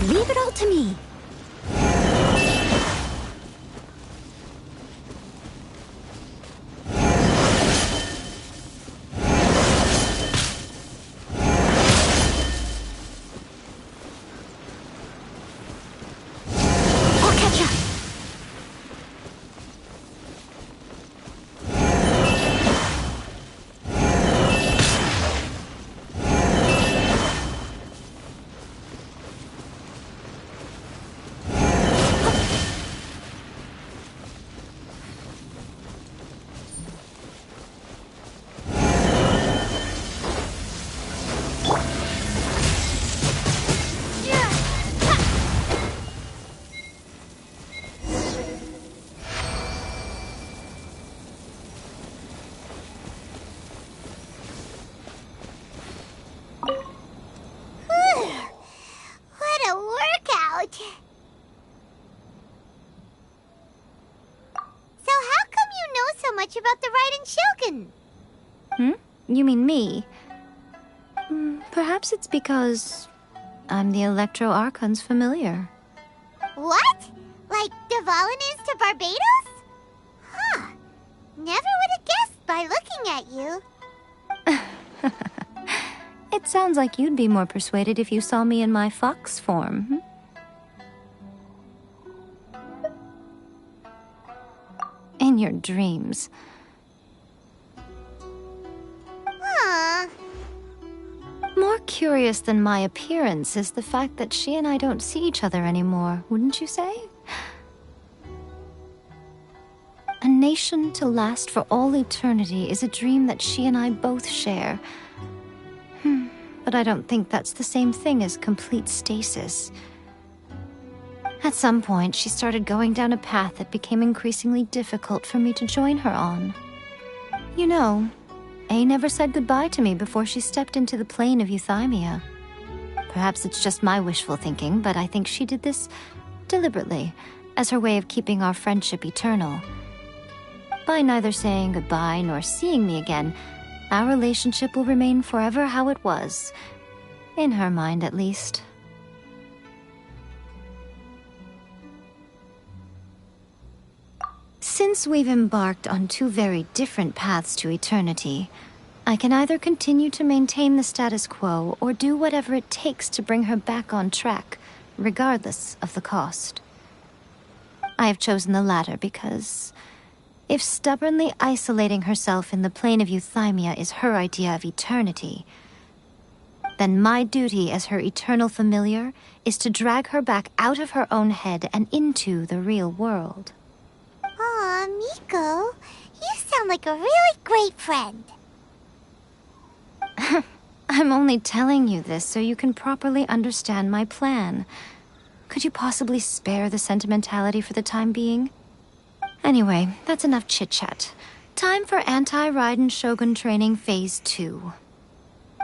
Leave it all to me. About the Raiden Shogun. You mean me? Perhaps it's because I'm the Electro Archon's familiar. What? Like Devalin is to Barbados? Huh. Never would have guessed by looking at you. It sounds like you'd be more persuaded if you saw me in my fox form. In your dreams. More curious than my appearance is the fact that she and I don't see each other anymore, wouldn't you say? A nation to last for all eternity is a dream that she and I both share. But I don't think that's the same thing as complete stasis. At some point, she started going down a path that became increasingly difficult for me to join her on. You know, A never said goodbye to me before she stepped into the plane of Euthymia. Perhaps it's just my wishful thinking, but I think she did this deliberately, as her way of keeping our friendship eternal. By neither saying goodbye nor seeing me again, our relationship will remain forever how it was. In her mind, at least. Since we've embarked on two very different paths to eternity, I can either continue to maintain the status quo or do whatever it takes to bring her back on track, regardless of the cost. I have chosen the latter because if stubbornly isolating herself in the plane of Euthymia is her idea of eternity, then my duty as her eternal familiar is to drag her back out of her own head and into the real world. Aw, Miko, you sound like a really great friend. I'm only telling you this so you can properly understand my plan. Could you possibly spare the sentimentality for the time being? Anyway, that's enough chit-chat. Time for Anti-Raiden Shogun Training Phase 2.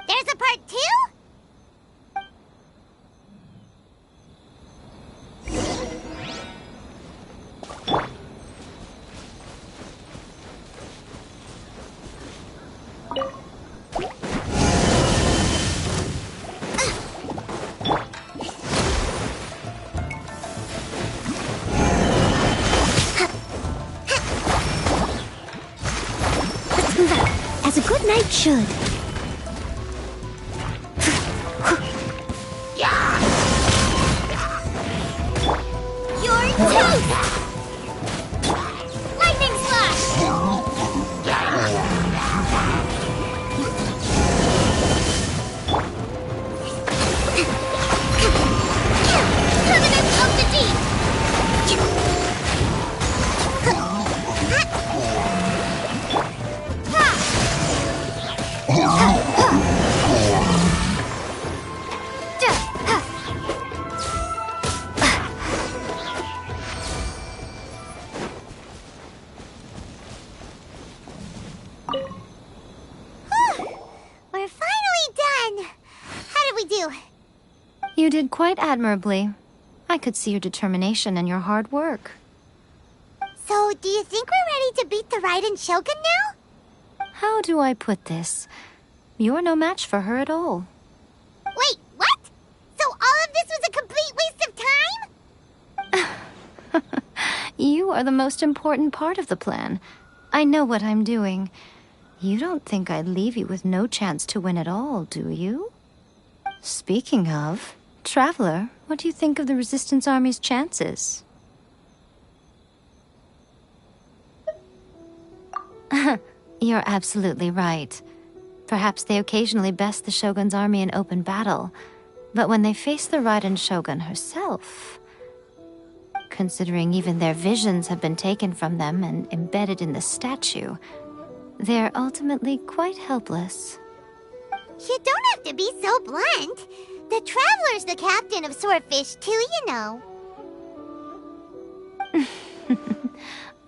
There's a part 2? As a good knight should. You're toast! Lightning slash! Covenant of the Deep! We're finally done! How did we do? You did quite admirably. I could see your determination and your hard work. So, do you think we're ready to beat the Raiden Shogun now? How do I put this? You're no match for her at all. Wait, what? So all of this was a complete waste You are the most important part of the plan. I know what I'm doing. You don't think I'd leave you with no chance to win at all, do you? Speaking of, Traveler, what do you think of the Resistance Army's chances? You're absolutely right. Perhaps they occasionally best the Shogun's army in open battle, but when they face the Raiden Shogun herself... Considering even their visions have been taken from them and embedded in the statue, they're ultimately quite helpless. You don't have to be so blunt. The Traveler's the captain of Swordfish too, you know.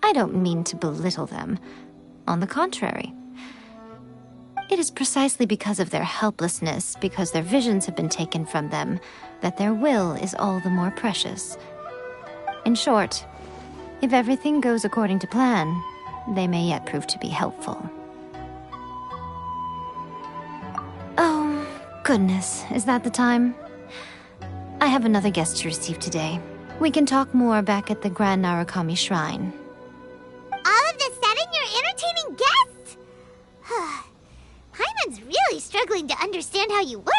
I don't mean to belittle them. On the contrary. It is precisely because of their helplessness, because their visions have been taken from them, that their will is all the more precious. In short, if everything goes according to plan, they may yet prove to be helpful. Oh, goodness, is that the time? I have another guest to receive today. We can talk more back at the Grand Narukami Shrine. All of this sudden, you're entertaining guests? Paimon's really struggling to understand how you work.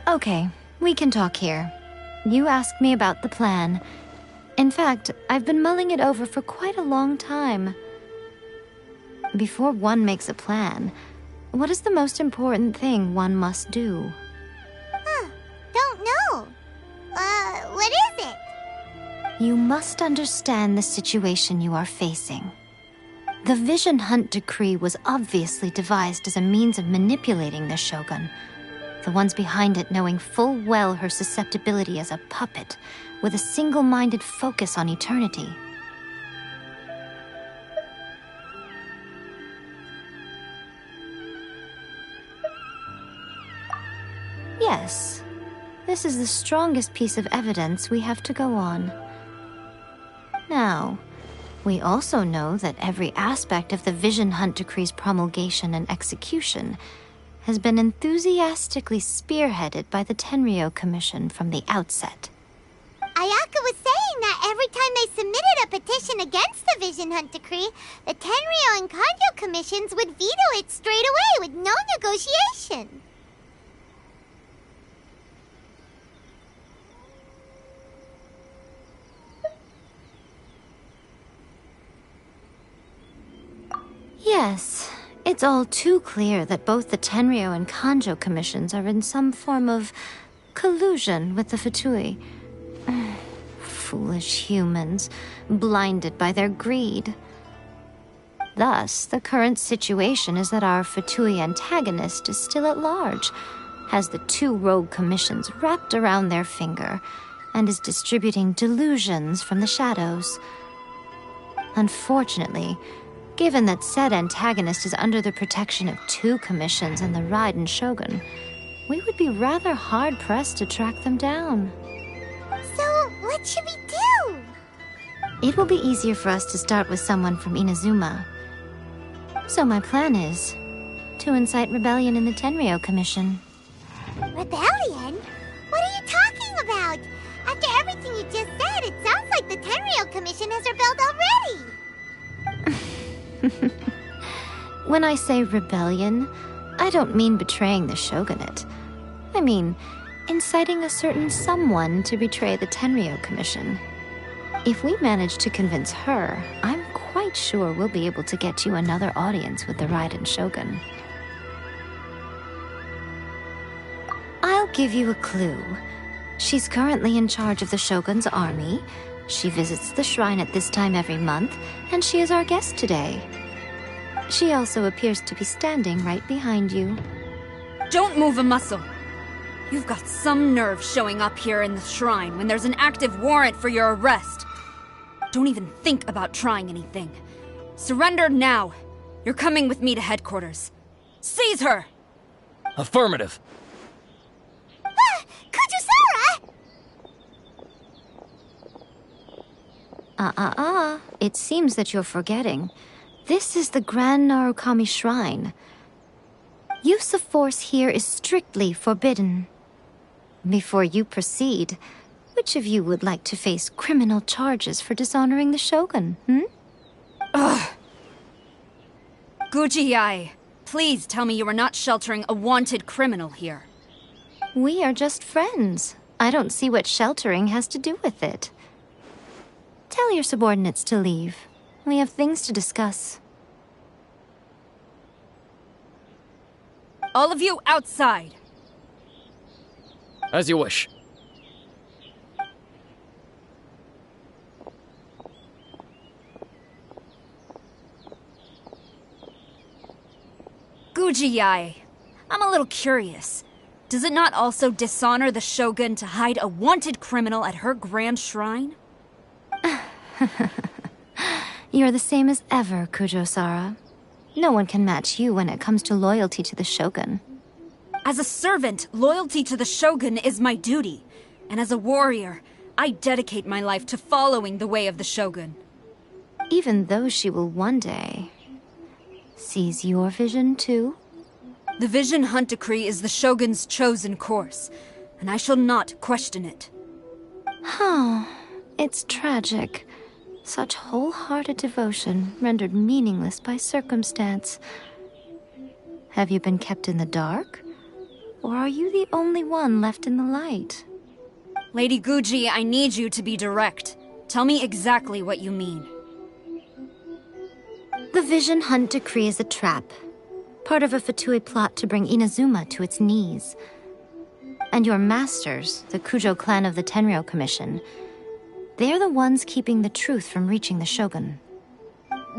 Okay, we can talk here. You asked me about the plan. In fact, I've been mulling it over for quite a long time. Before one makes a plan, what is the most important thing one must do? Don't know. What is it? You must understand the situation you are facing. The Vision Hunt Decree was obviously devised as a means of manipulating the Shogun. The ones behind it knowing full well her susceptibility as a puppet, with a single-minded focus on eternity. Yes, this is the strongest piece of evidence we have to go on. Now, we also know that every aspect of the Vision Hunt Decree's promulgation and execution has been enthusiastically spearheaded by the Tenryou Commission from the outset. Ayaka was saying that every time they submitted a petition against the Vision Hunt Decree, the Tenryou and Kanjo commissions would veto it straight away with no negotiation. Yes, it's all too clear that both the Tenryou and Kanjo commissions are in some form of collusion with the Fatui. Foolish humans, blinded by their greed. Thus, the current situation is that our Fatui antagonist is still at large, has the two rogue commissions wrapped around their finger, and is distributing delusions from the shadows. Unfortunately, given that said antagonist is under the protection of two commissions and the Raiden Shogun, we would be rather hard-pressed to track them down. So, what should we do? It will be easier for us to start with someone from Inazuma. So my plan is to incite rebellion in the Tenryou Commission. Rebellion? What are you talking about? After everything you just said, it sounds like the Tenryou Commission has rebelled already. When I say rebellion, I don't mean betraying the shogunate. I mean inciting a certain someone to betray the Tenryou Commission. If we manage to convince her, I'm quite sure we'll be able to get you another audience with the Raiden Shogun. I'll give you a clue. She's currently in charge of the Shogun's army. She visits the shrine at this time every month, and she is our guest today. She also appears to be standing right behind you. Don't move a muscle. You've got some nerve showing up here in the shrine when there's an active warrant for your arrest. Don't even think about trying anything. Surrender now! You're coming with me to headquarters. Seize her! Affirmative. Kujusara! It seems that you're forgetting. This is the Grand Narukami Shrine. Use of force here is strictly forbidden. Before you proceed, which of you would like to face criminal charges for dishonoring the Shogun, Ugh! Guji-ai, please tell me you are not sheltering a wanted criminal here. We are just friends. I don't see what sheltering has to do with it. Tell your subordinates to leave. We have things to discuss. All of you outside! As you wish. Guji-ai, I'm a little curious. Does it not also dishonor the Shogun to hide a wanted criminal at her grand shrine? You're the same as ever, Kujo-sara. No one can match you when it comes to loyalty to the Shogun. As a servant, loyalty to the Shogun is my duty. And as a warrior, I dedicate my life to following the way of the Shogun. Even though she will one day seize your vision too? The Vision Hunt Decree is the Shogun's chosen course, and I shall not question it. It's tragic. Such wholehearted devotion rendered meaningless by circumstance. Have you been kept in the dark? Or are you the only one left in the light? Lady Guji, I need you to be direct. Tell me exactly what you mean. The Vision Hunt Decree is a trap. Part of a Fatui plot to bring Inazuma to its knees. And your masters, the Kujo clan of the Tenryou Commission, they're the ones keeping the truth from reaching the Shogun.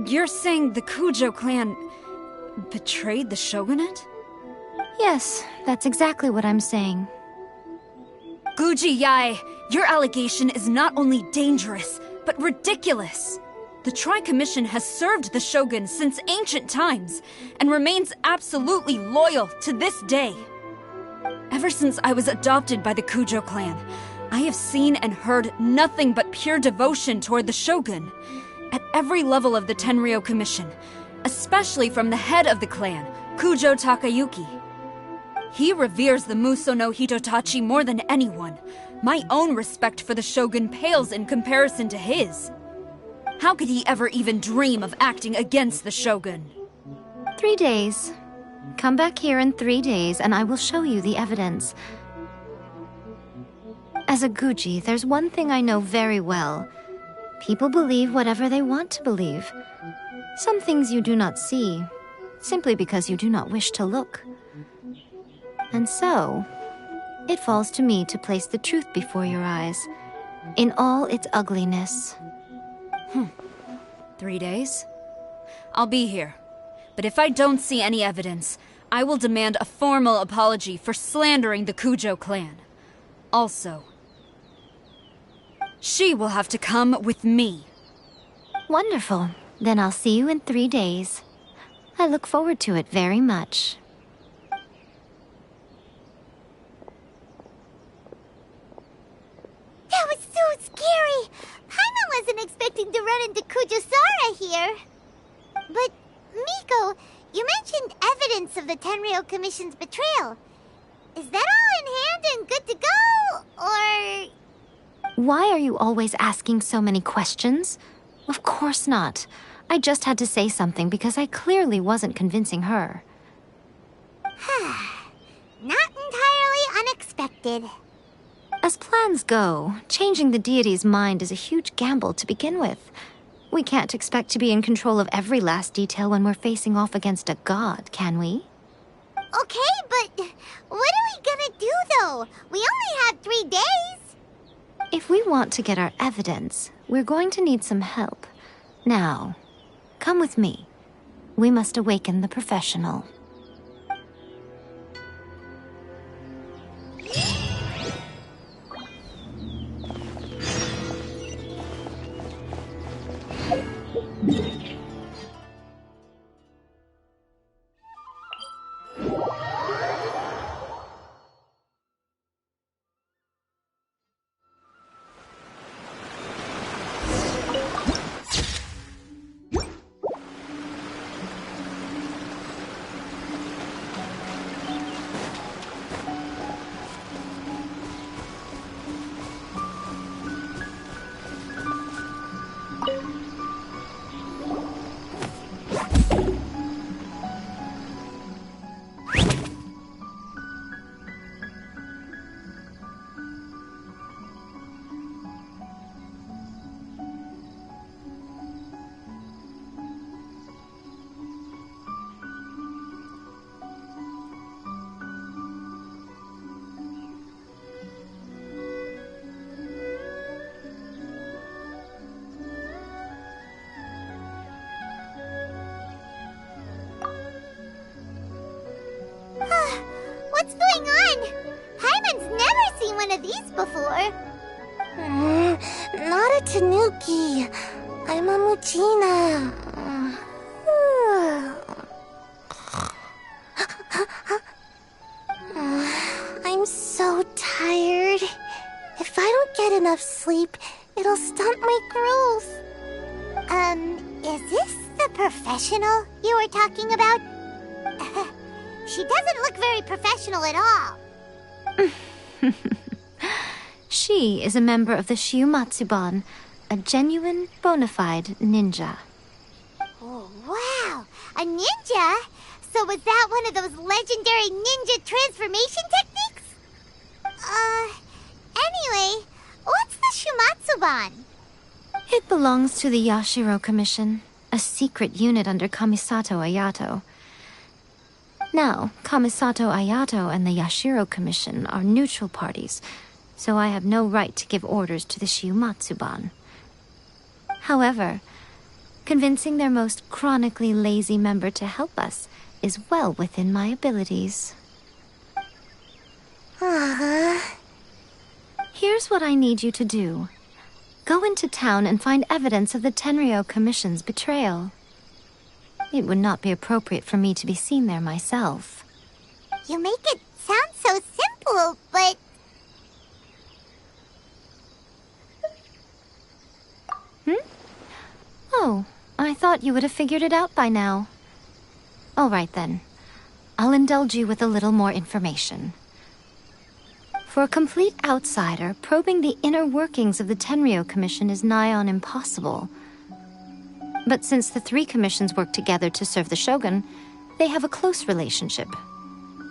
You're saying the Kujo clan betrayed the Shogunate? Yes, that's exactly what I'm saying. Guji-ai, your allegation is not only dangerous, but ridiculous. The Tri-Commission has served the Shogun since ancient times, and remains absolutely loyal to this day. Ever since I was adopted by the Kujo clan, I have seen and heard nothing but pure devotion toward the Shogun, at every level of the Tenryou Commission, especially from the head of the clan, Kujo Takayuki. He reveres the Muso no Hitotachi more than anyone. My own respect for the Shogun pales in comparison to his. How could he ever even dream of acting against the Shogun? 3 days. Come back here in 3 days and I will show you the evidence. As a Guji, there's one thing I know very well. People believe whatever they want to believe. Some things you do not see, simply because you do not wish to look. And so, it falls to me to place the truth before your eyes, in all its ugliness. 3 days? I'll be here. But if I don't see any evidence, I will demand a formal apology for slandering the Kujo clan. Also, she will have to come with me. Wonderful. Then I'll see you in 3 days. I look forward to it very much. That was so scary! Paimon wasn't expecting to run into Kujusara here. But, Miko, you mentioned evidence of the Tenryou Commission's betrayal. Is that all in hand and good to go, or...? Why are you always asking so many questions? Of course not. I just had to say something because I clearly wasn't convincing her. Not entirely unexpected. As plans go, changing the deity's mind is a huge gamble to begin with. We can't expect to be in control of every last detail when we're facing off against a god, can we? Okay, but what are we gonna do, though? We only have 3 days. If we want to get our evidence, we're going to need some help. Now, come with me. We must awaken the professional. one of these before. Not a tanuki. I'm a muchina. I'm so tired. If I don't get enough sleep, it'll stunt my growth. Is this the professional you were talking about? She doesn't look very professional at all. She is a member of the Shiumatsuban, a genuine, bona fide ninja. Oh, wow! A ninja? So was that one of those legendary ninja transformation techniques? Anyway, what's the Shumatsuban? It belongs to the Yashiro Commission, a secret unit under Kamisato Ayato. Now, Kamisato Ayato and the Yashiro Commission are neutral parties, so I have no right to give orders to the Shiumatsuban. However, convincing their most chronically lazy member to help us is well within my abilities. Here's what I need you to do. Go into town and find evidence of the Tenryou Commission's betrayal. It would not be appropriate for me to be seen there myself. You make it sound so simple, but... Oh, I thought you would have figured it out by now. All right then. I'll indulge you with a little more information. For a complete outsider, probing the inner workings of the Tenryou Commission is nigh on impossible. But since the three commissions work together to serve the Shogun, they have a close relationship.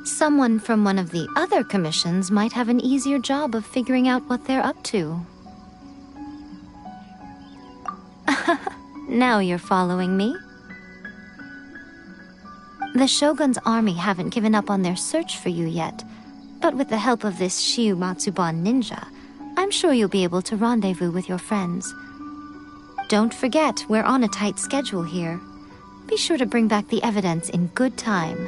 Someone from one of the other commissions might have an easier job of figuring out what they're up to. Now you're following me. The Shogun's army haven't given up on their search for you yet, but with the help of this Shiumatsuban ninja, I'm sure you'll be able to rendezvous with your friends. Don't forget, we're on a tight schedule here. Be sure to bring back the evidence in good time.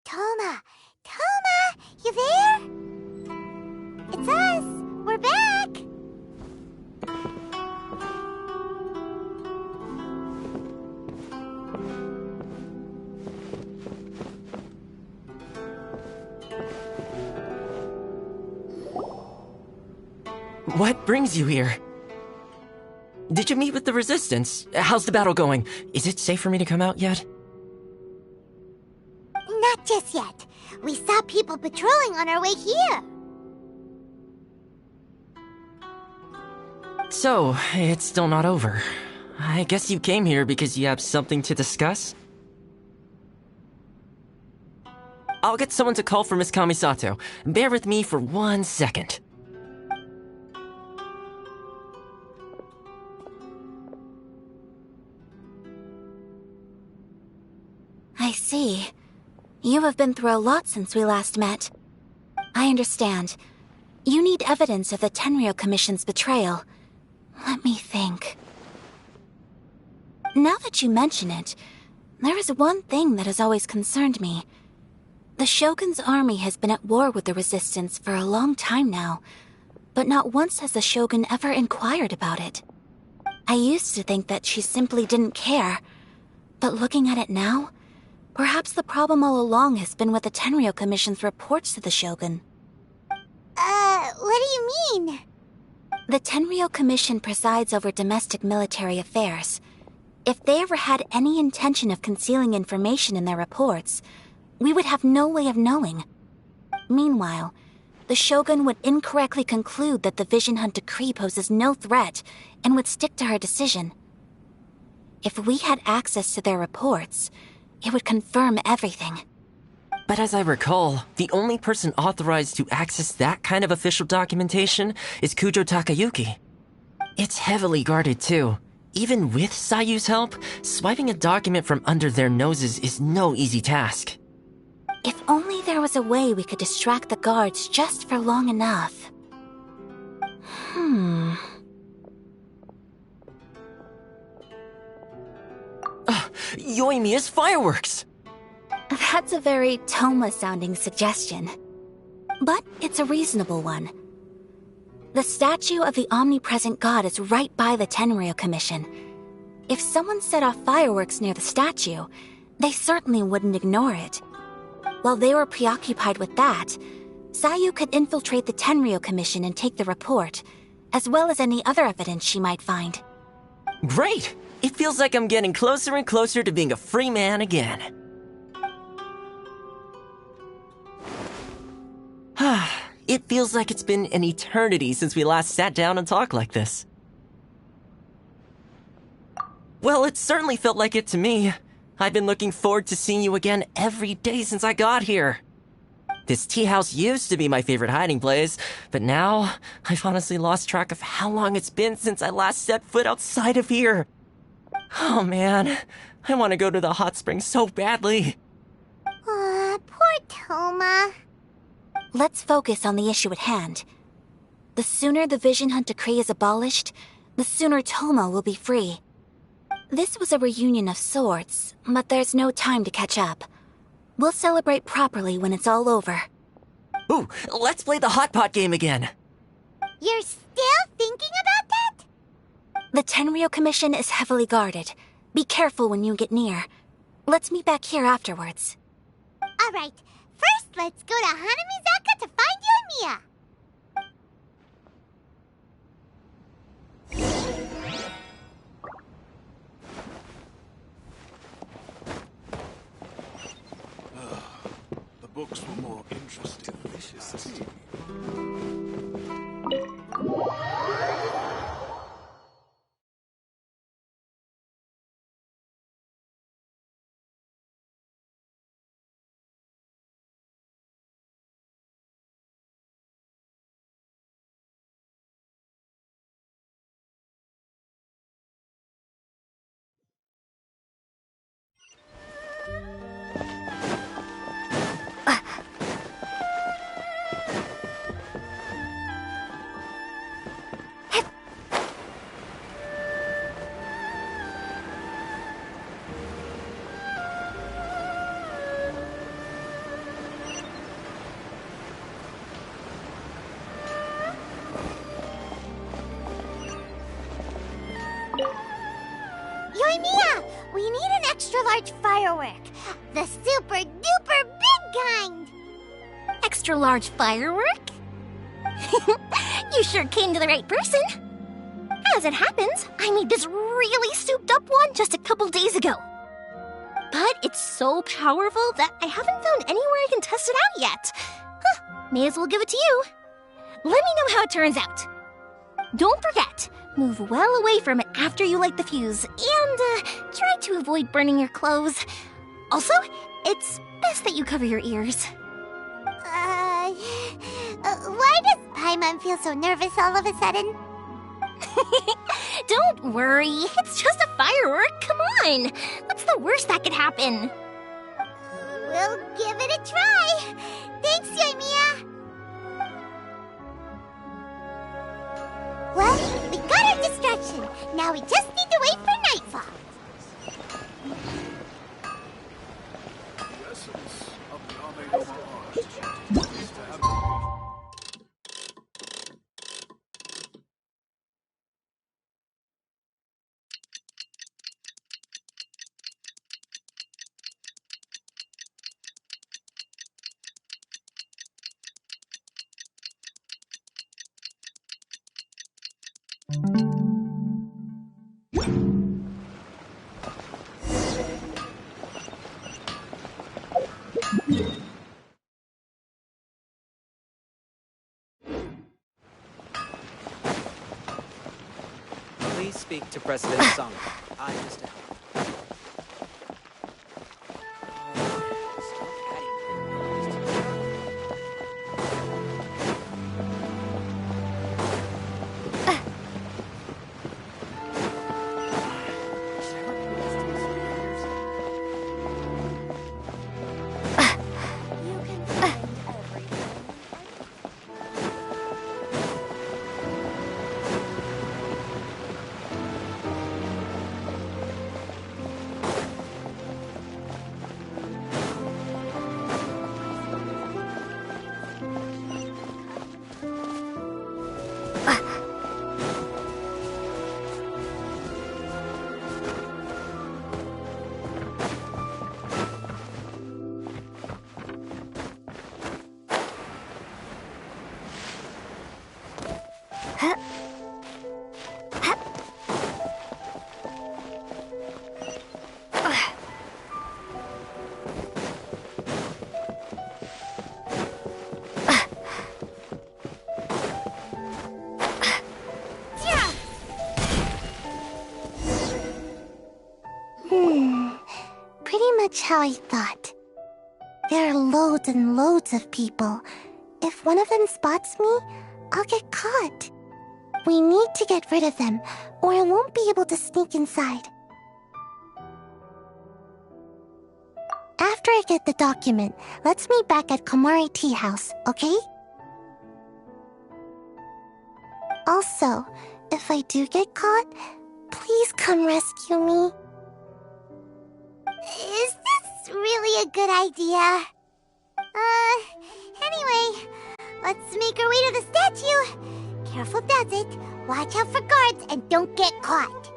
Toma, you there? It's us. We're back. What brings you here? Did you meet with the Resistance? How's the battle going? Is it safe for me to come out yet? Not just yet. We saw people patrolling on our way here. So, it's still not over. I guess you came here because you have something to discuss? I'll get someone to call for Miss Kamisato. Bear with me for 1 second. I see. You have been through a lot since we last met. I understand. You need evidence of the Tenryou Commission's betrayal. Let me think. Now that you mention it, there is one thing that has always concerned me. The Shogun's army has been at war with the Resistance for a long time now, but not once has the Shogun ever inquired about it. I used to think that she simply didn't care, but looking at it now, perhaps the problem all along has been with the Tenryou Commission's reports to the Shogun. What do you mean? The Tenryou Commission presides over domestic military affairs. If they ever had any intention of concealing information in their reports, We would have no way of knowing. Meanwhile, the Shogun would incorrectly conclude that the Vision Hunt decree poses no threat and would stick to her decision. If we had access to their reports, it would confirm everything. But as I recall, the only person authorized to access that kind of official documentation is Kujo Takayuki. It's heavily guarded too. Even with Sayu's help, swiping a document from under their noses is no easy task. If only there was a way we could distract the guards just for long enough. Yoimiya's fireworks! That's a very Toma-sounding suggestion. But it's a reasonable one. The statue of the omnipresent god is right by the Tenryou Commission. If someone set off fireworks near the statue, they certainly wouldn't ignore it. While they were preoccupied with that, Sayu could infiltrate the Tenryou Commission and take the report, as well as any other evidence she might find. Great! It feels like I'm getting closer and closer to being a free man again. It feels like it's been an eternity since we last sat down and talked like this. Well, it certainly felt like it to me. I've been looking forward to seeing you again every day since I got here. This tea house used to be my favorite hiding place, but now I've honestly lost track of how long it's been since I last set foot outside of here. Oh man, I want to go to the hot springs so badly. Poor Toma. Let's focus on the issue at hand. The sooner the Vision Hunt decree is abolished, the sooner Toma will be free. This was a reunion of sorts, but there's no time to catch up. We'll celebrate properly when it's all over. Ooh, let's play the hot pot game again. You're still thinking about that? The Tenryou Commission is heavily guarded. Be careful when you get near. Let's meet back here afterwards. Alright, first let's go to Hanamizaka to find Yoimiya. The books were more interesting. Delicious tea. Yoimiya, we need an extra large firework. The super duper big kind. Extra large firework? You sure came to the right person. As it happens, I made this really souped up one just a couple days ago. But it's so powerful that I haven't found anywhere I can test it out yet. May as well give it to you. Let me know how it turns out. Don't forget, move well away from it after you light the fuse, and try to avoid burning your clothes. Also, it's best that you cover your ears. Why does Paimon feel so nervous all of a sudden? Don't worry, it's just a firework, come on! What's the worst that could happen? We'll give it a try. Thanks, Yoimiya. Well, we got our distraction. Now we just need to wait for nightfall. The essence of the Ame of art is to have speak to President Sung. I'm just a helper. Pretty much how I thought. There are loads and loads of people. If one of them spots me, I'll get caught. We need to get rid of them, or I won't be able to sneak inside. After I get the document, let's meet back at Komari Tea House, okay? Also, if I do get caught, please come rescue me. Is this really a good idea? Anyway, let's make our way to the statue. Careful does it. Watch out for guards and don't get caught.